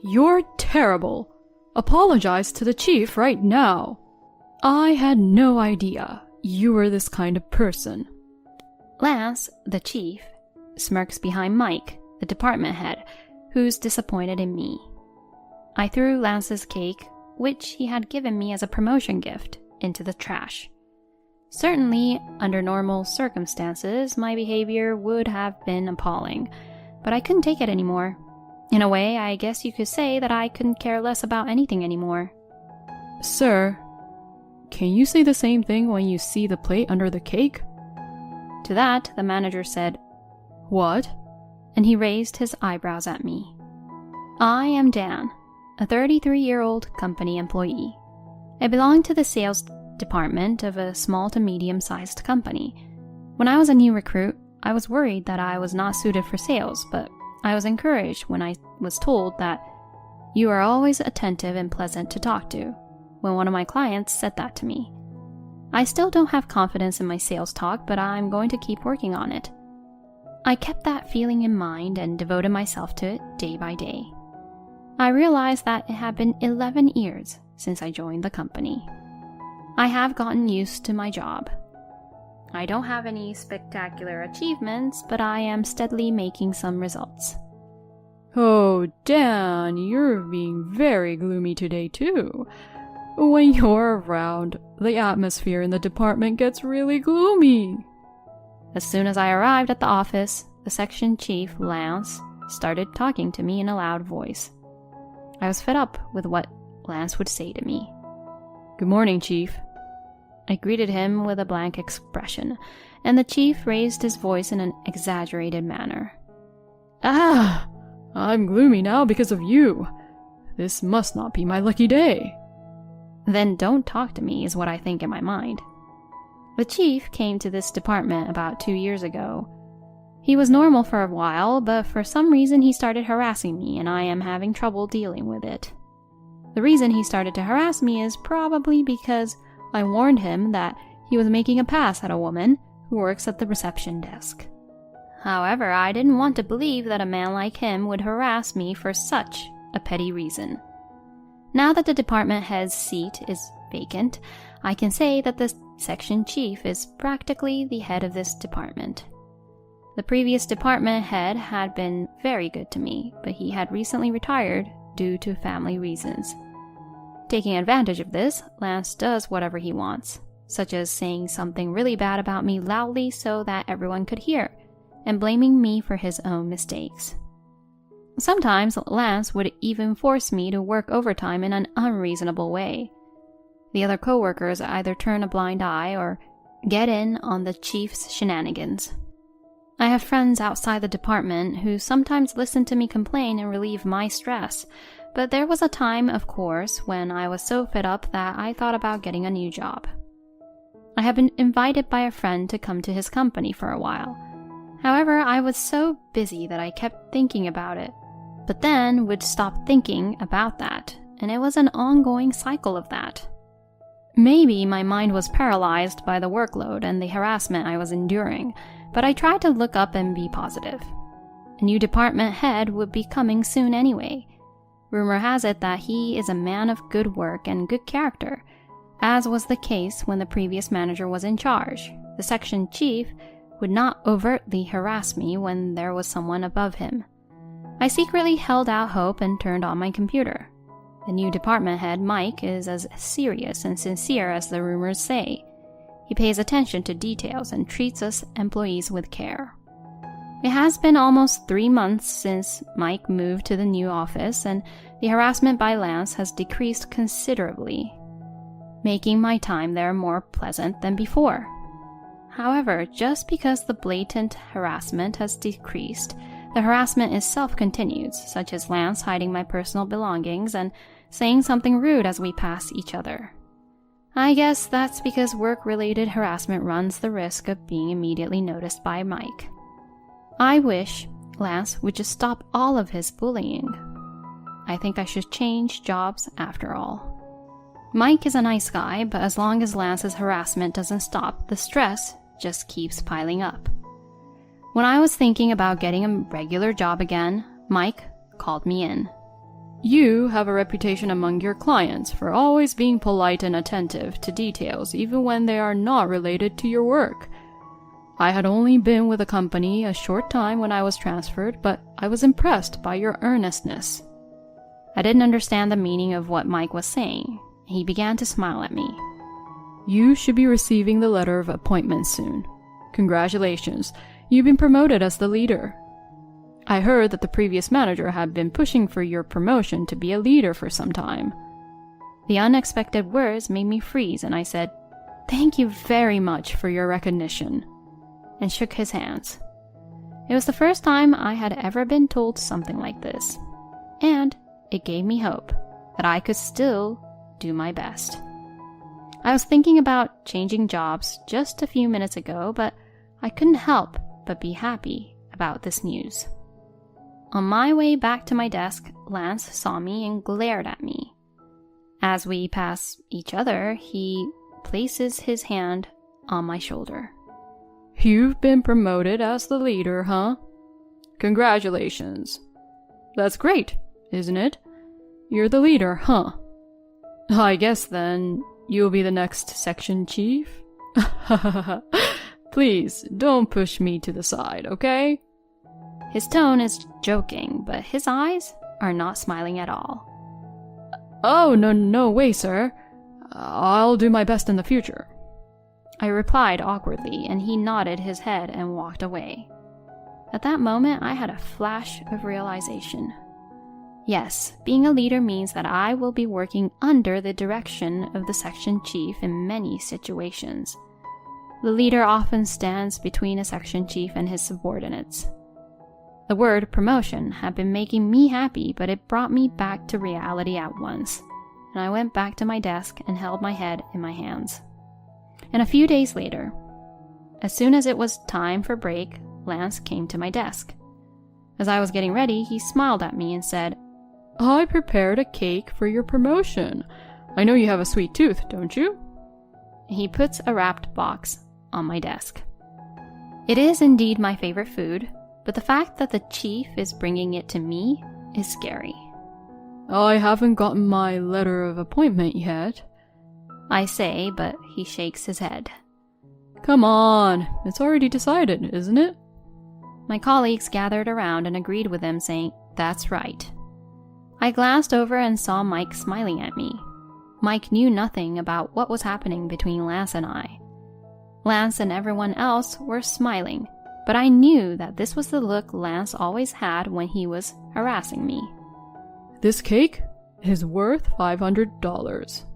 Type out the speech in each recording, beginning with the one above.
You're terrible. Apologize to the chief right now. I had no idea you were this kind of person. Lance, the chief, smirks behind Mike, the department head, who's disappointed in me. I threw Lance's cake, which he had given me as a promotion gift, into the trash. Certainly, under normal circumstances, my behavior would have been appalling, but I couldn't take it anymore. In a way, I guess you could say that I couldn't care less about anything anymore. Sir, can you say the same thing when you see the plate under the cake? To that, the manager said, What? And he raised his eyebrows at me. I am Dan, a 33-year-old company employee. I belong to the sales department of a small to medium-sized company. When I was a new recruit, I was worried that I was not suited for sales, but I was encouraged when I was told that you are always attentive and pleasant to talk to, when one of my clients said that to me. I still don't have confidence in my sales talk, but I'm going to keep working on it. I kept that feeling in mind and devoted myself to it day by day. I realized that it had been 11 years since I joined the company. I have gotten used to my job. I don't have any spectacular achievements, but I am steadily making some results. Oh, Dan, you're being very gloomy today too. When you're around, the atmosphere in the department gets really gloomy. As soon as I arrived at the office, the section chief, Lance, started talking to me in a loud voice. I was fed up with what Lance would say to me. Good morning, Chief. I greeted him with a blank expression, and the chief raised his voice in an exaggerated manner. Ah, I'm gloomy now because of you. This must not be my lucky day. Then don't talk to me is what I think in my mind. The chief came to this department about 2 years ago. He was normal for a while, but for some reason he started harassing me, and I am having trouble dealing with it. The reason he started to harass me is probably because I warned him that he was making a pass at a woman who works at the reception desk. However, I didn't want to believe that a man like him would harass me for such a petty reason. Now that the department head's seat is vacant, I can say that the section chief is practically the head of this department. The previous department head had been very good to me, but he had recently retired due to family reasons. Taking advantage of this, Lance does whatever he wants, such as saying something really bad about me loudly so that everyone could hear, and blaming me for his own mistakes. Sometimes Lance would even force me to work overtime in an unreasonable way. The other coworkers either turn a blind eye or get in on the chief's shenanigans. I have friends outside the department who sometimes listen to me complain and relieve my stress, but there was a time, of course, when I was so fed up that I thought about getting a new job. I had been invited by a friend to come to his company for a while. However, I was so busy that I kept thinking about it, but then would stop thinking about that, and it was an ongoing cycle of that. Maybe my mind was paralyzed by the workload and the harassment I was enduring, but I tried to look up and be positive. A new department head would be coming soon anyway. Rumor has it that he is a man of good work and good character, as was the case when the previous manager was in charge. The section chief would not overtly harass me when there was someone above him. I secretly held out hope and turned on my computer. The new department head, Mike, is as serious and sincere as the rumors say. He pays attention to details and treats us employees with care. It has been almost 3 months since Mike moved to the new office, and the harassment by Lance has decreased considerably, making my time there more pleasant than before. However, just because the blatant harassment has decreased, the harassment itself continues, such as Lance hiding my personal belongings and saying something rude as we pass each other. I guess that's because work-related harassment runs the risk of being immediately noticed by Mike. I wish Lance would just stop all of his bullying. I think I should change jobs after all. Mike is a nice guy, but as long as Lance's harassment doesn't stop, the stress just keeps piling up. When I was thinking about getting a regular job again, Mike called me in. You have a reputation among your clients for always being polite and attentive to details even when they are not related to your work. I had only been with the company a short time when I was transferred, but I was impressed by your earnestness." I didn't understand the meaning of what Mike was saying. He began to smile at me. "You should be receiving the letter of appointment soon. Congratulations, you've been promoted as the leader. I heard that the previous manager had been pushing for your promotion to be a leader for some time." The unexpected words made me freeze, and I said, "Thank you very much for your recognition," and shook his hands. It was the first time I had ever been told something like this, and it gave me hope that I could still do my best. I was thinking about changing jobs just a few minutes ago, but I couldn't help but be happy about this news. On my way back to my desk, Lance saw me and glared at me. As we pass each other, he places his hand on my shoulder. "You've been promoted as the leader, huh? Congratulations. That's great, isn't it? You're the leader, huh? I guess then you'll be the next section chief? Please, don't push me to the side, okay?" His tone is joking, but his eyes are not smiling at all. "Oh, no way, sir. I'll do my best in the future." I replied awkwardly, and he nodded his head and walked away. At that moment, I had a flash of realization. Yes, being a leader means that I will be working under the direction of the section chief in many situations. The leader often stands between a section chief and his subordinates. The word promotion had been making me happy, but it brought me back to reality at once, and I went back to my desk and held my head in my hands. And a few days later, as soon as it was time for break, Lance came to my desk. As I was getting ready, he smiled at me and said, "I prepared a cake for your promotion. I know you have a sweet tooth, don't you?" He puts a wrapped box on my desk. It is indeed my favorite food, but the fact that the chief is bringing it to me is scary. "I haven't gotten my letter of appointment yet," I say, but he shakes his head. "Come on, it's already decided, isn't it?" My colleagues gathered around and agreed with him, saying, "That's right." I glanced over and saw Mike smiling at me. Mike knew nothing about what was happening between Lance and I. Lance and everyone else were smiling, but I knew that this was the look Lance always had when he was harassing me. "This cake is worth $500.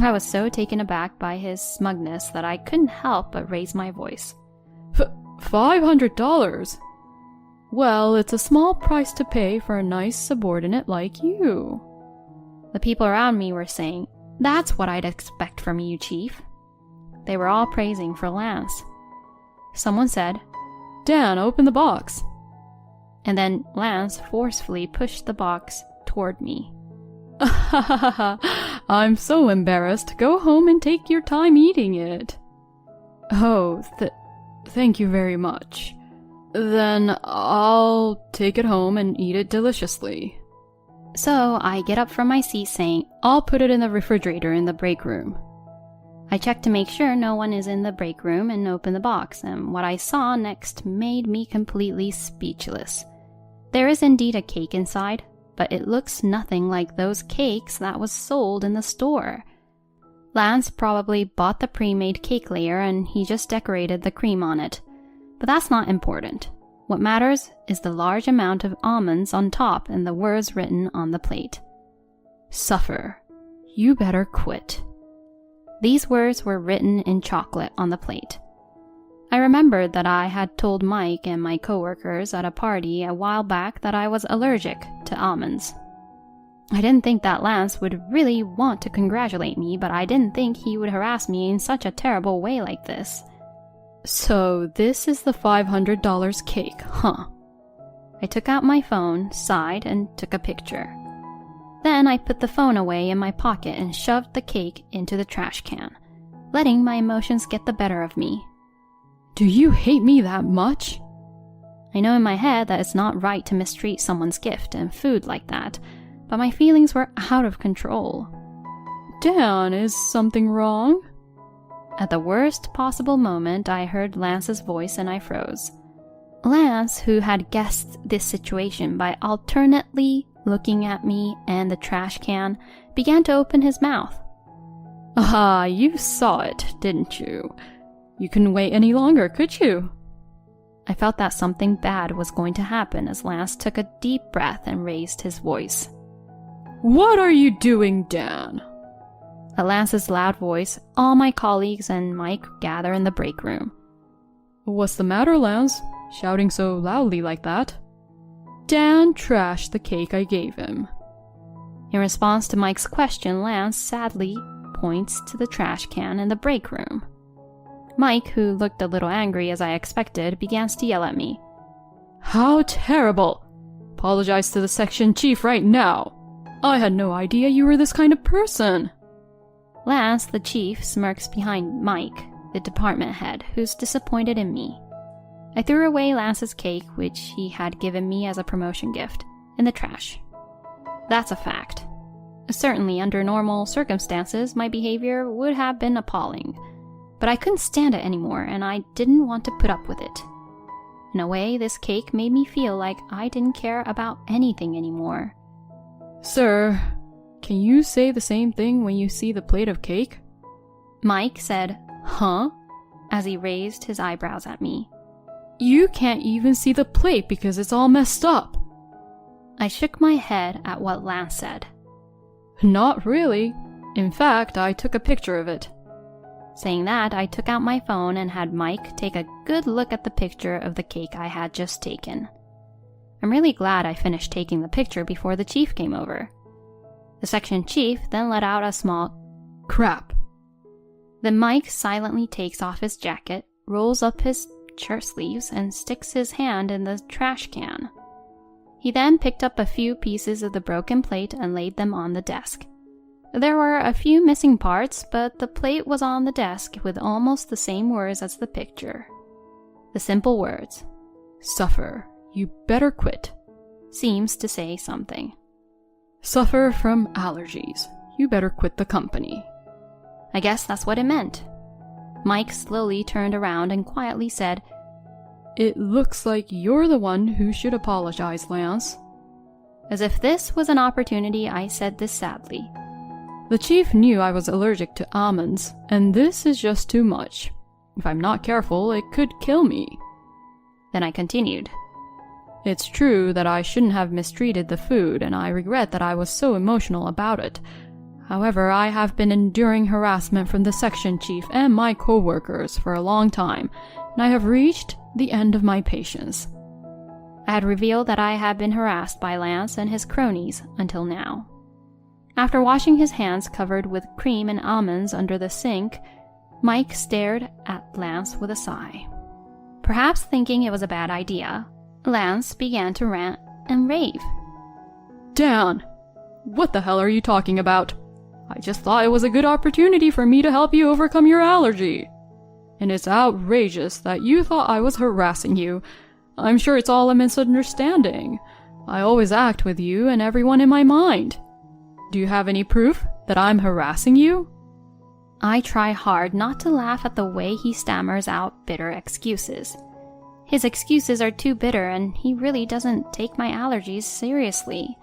I was so taken aback by his smugness that I couldn't help but raise my voice. $500? Well, it's a small price to pay for a nice subordinate like you." The people around me were saying, "That's what I'd expect from you, Chief." They were all praising for Lance. Someone said, "Dan, open the box." And then Lance forcefully pushed the box toward me. "I'm so embarrassed. Go home and take your time eating it." "Oh, thank you very much. Then I'll take it home and eat it deliciously." So I get up from my seat saying, "I'll put it in the refrigerator in the break room." I check to make sure no one is in the break room and open the box, and what I saw next made me completely speechless. There is indeed a cake inside, but it looks nothing like those cakes that was sold in the store. Lance probably bought the pre-made cake layer and he just decorated the cream on it. But that's not important. What matters is the large amount of almonds on top and the words written on the plate. "Suffer. You better quit." These words were written in chocolate on the plate. I remembered that I had told Mike and my coworkers at a party a while back that I was allergic to almonds. I didn't think that Lance would really want to congratulate me, but I didn't think he would harass me in such a terrible way like this. "So this is the $500 cake, huh?" I took out my phone, sighed, and took a picture. Then I put the phone away in my pocket and shoved the cake into the trash can, letting my emotions get the better of me. "Do you hate me that much?" I know in my head that it's not right to mistreat someone's gift and food like that, but my feelings were out of control. Dan, is something wrong? At the worst possible moment, I heard Lance's voice and I froze. Lance, who had guessed this situation by alternately looking at me and the trash can, began to open his mouth. Ah, you saw it, didn't you? You couldn't wait any longer, could you? I felt that something bad was going to happen as Lance took a deep breath and raised his voice. What are you doing, Dan? At Lance's loud voice, all my colleagues and Mike gather in the break room. What's the matter, Lance? Shouting so loudly like that? Dan trashed the cake I gave him. In response to Mike's question, Lance sadly points to the trash can in the break room. Mike, who looked a little angry as I expected, begins to yell at me. How terrible! Apologize to the section chief right now. I had no idea you were this kind of person. Lance, the chief, smirks behind Mike, the department head, who's disappointed in me. I threw away Lance's cake, which he had given me as a promotion gift, in the trash. That's a fact. Certainly, under normal circumstances, my behavior would have been appalling. But I couldn't stand it anymore, and I didn't want to put up with it. In a way, this cake made me feel like I didn't care about anything anymore. Sir, can you say the same thing when you see the plate of cake? Mike said, huh? As he raised his eyebrows at me. You can't even see the plate because it's all messed up. I shook my head at what Lance said. Not really. In fact, I took a picture of it. Saying that, I took out my phone and had Mike take a good look at the picture of the cake I had just taken. I'm really glad I finished taking the picture before the chief came over. The section chief then let out a small crap. Then Mike silently takes off his jacket, rolls up his shirt sleeves, and sticks his hand in the trash can. He then picked up a few pieces of the broken plate and laid them on the desk. There were a few missing parts, but the plate was on the desk with almost the same words as the picture. The simple words, "Suffer, you better quit," seems to say something. Suffer from allergies, you better quit the company. I guess that's what it meant. Mike slowly turned around and quietly said, It looks like you're the one who should apologize, Lance. As if this was an opportunity, I said this sadly. The chief knew I was allergic to almonds, and this is just too much. If I'm not careful, it could kill me. Then I continued. It's true that I shouldn't have mistreated the food, and I regret that I was so emotional about it. However, I have been enduring harassment from the section chief and my co-workers for a long time, and I have reached the end of my patience. I had revealed that I had been harassed by Lance and his cronies until now. After washing his hands covered with cream and almonds under the sink, Mike stared at Lance with a sigh. Perhaps thinking it was a bad idea, Lance began to rant and rave. Dan, what the hell are you talking about? I just thought it was a good opportunity for me to help you overcome your allergy. And it's outrageous that you thought I was harassing you. I'm sure it's all a misunderstanding. I always act with you and everyone in my mind. Do you have any proof that I'm harassing you? I try hard not to laugh at the way he stammers out bitter excuses. His excuses are too bitter, and he really doesn't take my allergies seriously.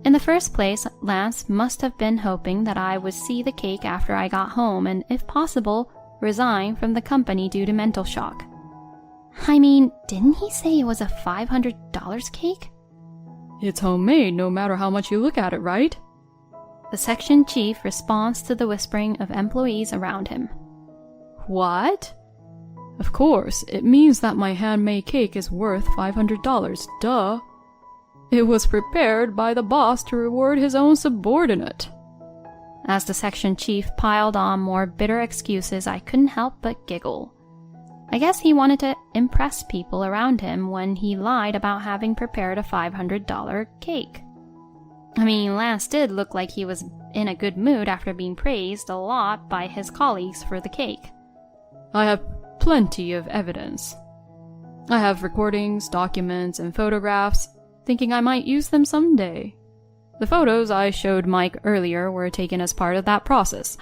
In the first place, Lance must have been hoping that I would see the cake after I got home and, if possible, resign from the company due to mental shock. I mean, didn't he say it was a $500 cake? It's homemade no matter how much you look at it, right? The section chief responds to the whispering of employees around him. What? Of course, it means that my handmade cake is worth $500, duh. It was prepared by the boss to reward his own subordinate. As the section chief piled on more bitter excuses, I couldn't help but giggle. I guess he wanted to impress people around him when he lied about having prepared a $500 cake. I mean, Lance did look like he was in a good mood after being praised a lot by his colleagues for the cake. I have plenty of evidence. I have recordings, documents, and photographs, thinking I might use them someday. The photos I showed Mike earlier were taken as part of that process.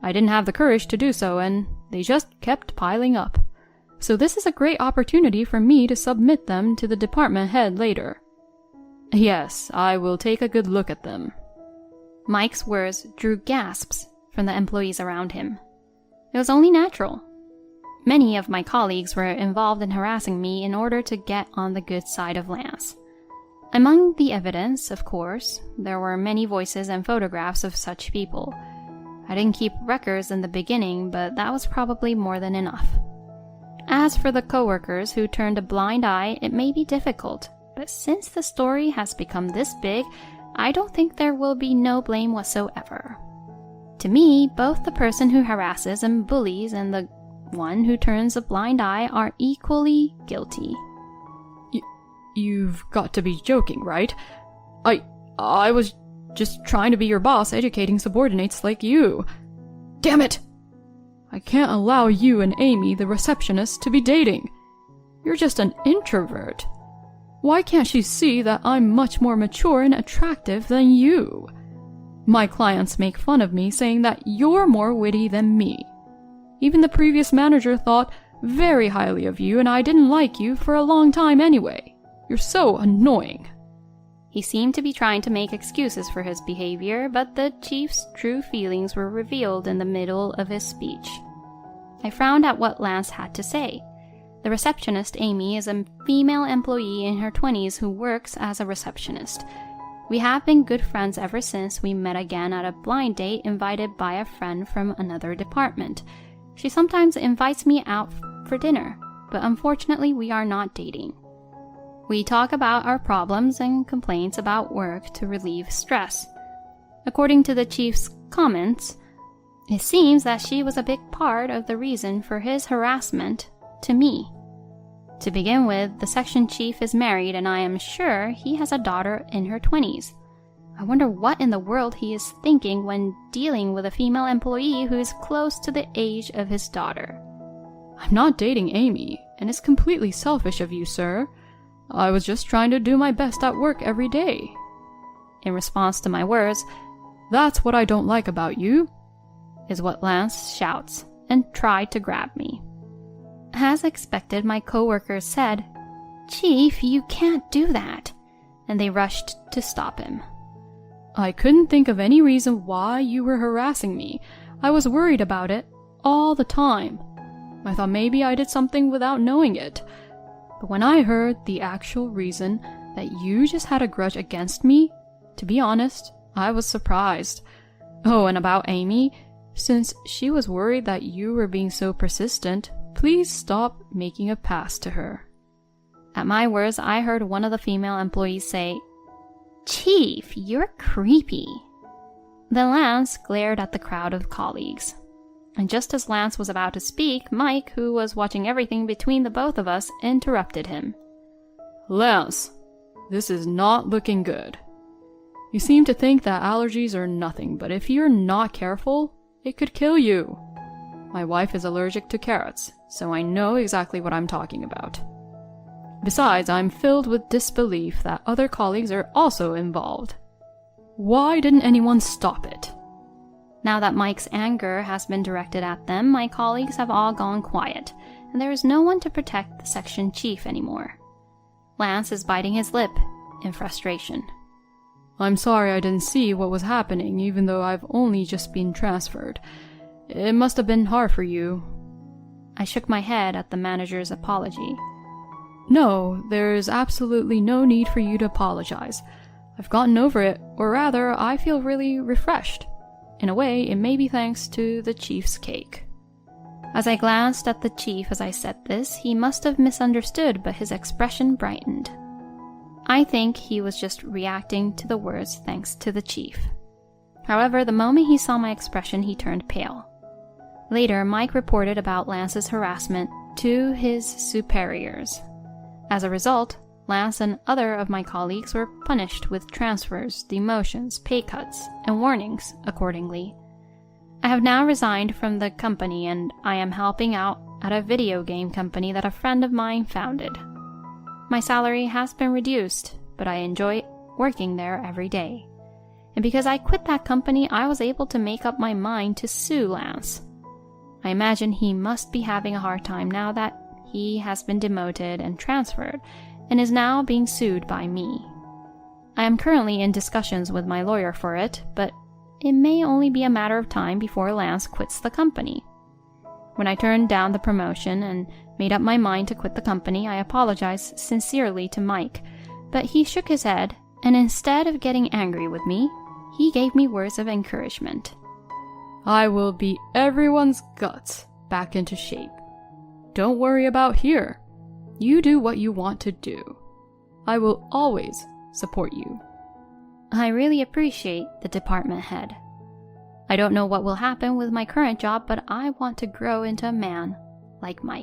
I didn't have the courage to do so, and they just kept piling up. So this is a great opportunity for me to submit them to the department head later. Yes, I will take a good look at them. Mike's words drew gasps from the employees around him. It was only natural. Many of my colleagues were involved in harassing me in order to get on the good side of Lance. Among the evidence, of course, there were many voices and photographs of such people. I didn't keep records in the beginning, but that was probably more than enough. As for the coworkers who turned a blind eye, it may be difficult, but since the story has become this big, I don't think there will be no blame whatsoever. To me, both the person who harasses and bullies and the one who turns a blind eye are equally guilty. You've got to be joking, right? I was just trying to be your boss, educating subordinates like you. Damn it! I can't allow you and Amy, the receptionist, to be dating. You're just an introvert. Why can't she see that I'm much more mature and attractive than you? My clients make fun of me, saying that you're more witty than me. Even the previous manager thought very highly of you, and I didn't like you for a long time anyway. You're so annoying. He seemed to be trying to make excuses for his behavior, but the chief's true feelings were revealed in the middle of his speech. I frowned at what Lance had to say. The receptionist, Amy, is a female employee in her 20s who works as a receptionist. We have been good friends ever since we met again at a blind date invited by a friend from another department. She sometimes invites me out for dinner, but unfortunately we are not dating. We talk about our problems and complaints about work to relieve stress. According to the chief's comments, it seems that she was a big part of the reason for his harassment to me. To begin with, the section chief is married and I am sure he has a daughter in her 20s. I wonder what in the world he is thinking when dealing with a female employee who is close to the age of his daughter. I'm not dating Amy, and it's completely selfish of you, sir. I was just trying to do my best at work every day. In response to my words, "That's what I don't like about you," is what Lance shouts, and tried to grab me. As expected, my coworkers said, "Chief, you can't do that," and they rushed to stop him. I couldn't think of any reason why you were harassing me. I was worried about it all the time. I thought maybe I did something without knowing it. But when I heard the actual reason that you just had a grudge against me, to be honest, I was surprised. Oh, and about Amy, since she was worried that you were being so persistent, please stop making a pass to her. At my words, I heard one of the female employees say, "Chief, you're creepy." Then Lance glared at the crowd of colleagues. And just as Lance was about to speak, Mike, who was watching everything between the both of us, interrupted him. "Lance, this is not looking good. You seem to think that allergies are nothing, but if you're not careful, it could kill you. My wife is allergic to carrots, so I know exactly what I'm talking about. Besides, I'm filled with disbelief that other colleagues are also involved. Why didn't anyone stop it?" Now that Mike's anger has been directed at them, my colleagues have all gone quiet, and there is no one to protect the section chief anymore. Lance is biting his lip in frustration. "I'm sorry I didn't see what was happening, even though I've only just been transferred. It must have been hard for you." I shook my head at the manager's apology. "No, there's absolutely no need for you to apologize. I've gotten over it, or rather, I feel really refreshed. In a way, it may be thanks to the chief's cake." As I glanced at the chief as I said this, he must have misunderstood, but his expression brightened. I think he was just reacting to the words thanks to the chief. However, the moment he saw my expression, he turned pale. Later, Mike reported about Lance's harassment to his superiors. As a result, Lance and other of my colleagues were punished with transfers, demotions, pay cuts, and warnings accordingly. I have now resigned from the company and I am helping out at a video game company that a friend of mine founded. My salary has been reduced, but I enjoy working there every day. And because I quit that company, I was able to make up my mind to sue Lance. I imagine he must be having a hard time now that he has been demoted and transferred, and is now being sued by me. I am currently in discussions with my lawyer for it, but it may only be a matter of time before Lance quits the company. When I turned down the promotion and made up my mind to quit the company, I apologized sincerely to Mike, but he shook his head, and instead of getting angry with me, he gave me words of encouragement. I will beat everyone's guts back into shape. Don't worry about here. You do what you want to do. I will always support you. I really appreciate the department head. I don't know what will happen with my current job, but I want to grow into a man like Mike.